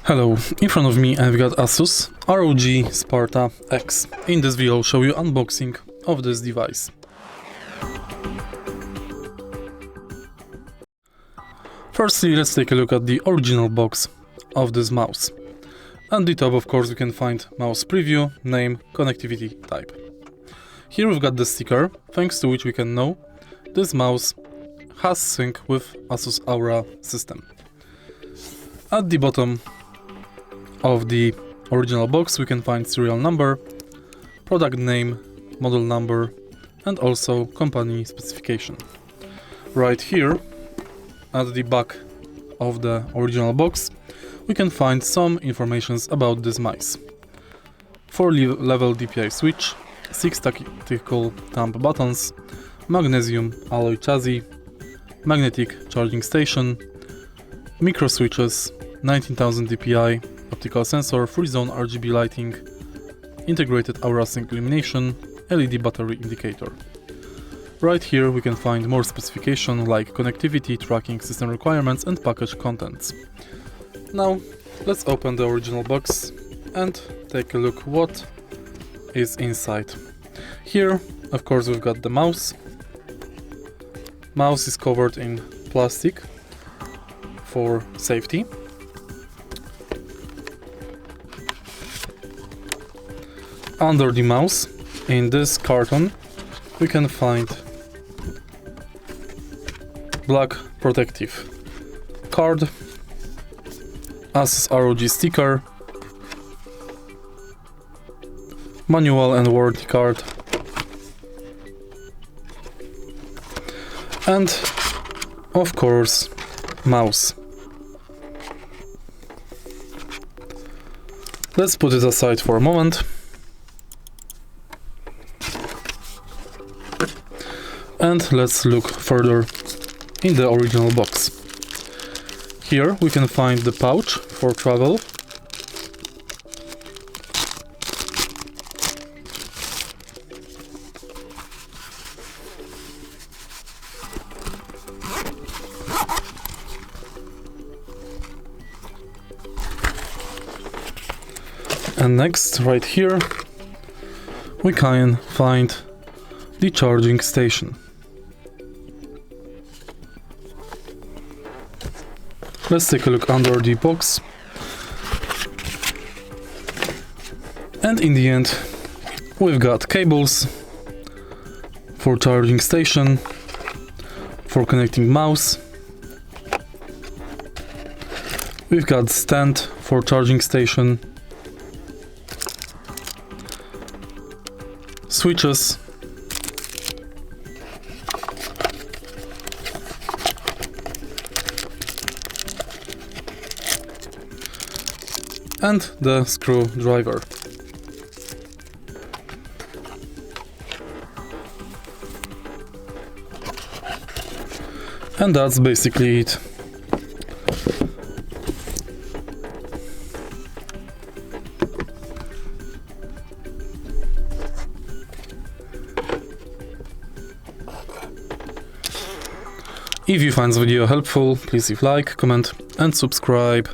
Hello, in front of me I've got ASUS ROG Spatha X. In this video I'll show you unboxing of this device. Firstly, let's take a look at the original box of this mouse. At the top, of course, we can find mouse preview, name, connectivity type. Here we've got the sticker, thanks to which we can know this mouse has sync with ASUS Aura system. At the bottom of the original box we can find serial number, product name, model number, and also company specification. Right here at the back of the original box we can find some information about this mice. 4-level DPI switch, 6 tactical thumb buttons, magnesium alloy chassis, magnetic charging station, micro switches, 19,000 dpi, optical sensor, free-zone RGB lighting, integrated Aura Sync illumination, LED battery indicator. Right here we can find more specification like connectivity, tracking, system requirements and package contents. Now let's open the original box and take a look what is inside. Here of course we've got the mouse. Mouse is covered in plastic for safety. Under the mouse, in this carton, we can find black protective card, ASUS ROG sticker, manual and warranty card, and of course mouse. Let's put it aside for a moment. And let's look further in the original box. Here we can find the pouch for travel, and next right here we can find the charging station. Let's take a look under the box. And in the end, we've got cables for charging station, for connecting mouse. We've got stand for charging station, switches, and the screwdriver. And that's basically it. If you find this video helpful, please leave like, comment and subscribe.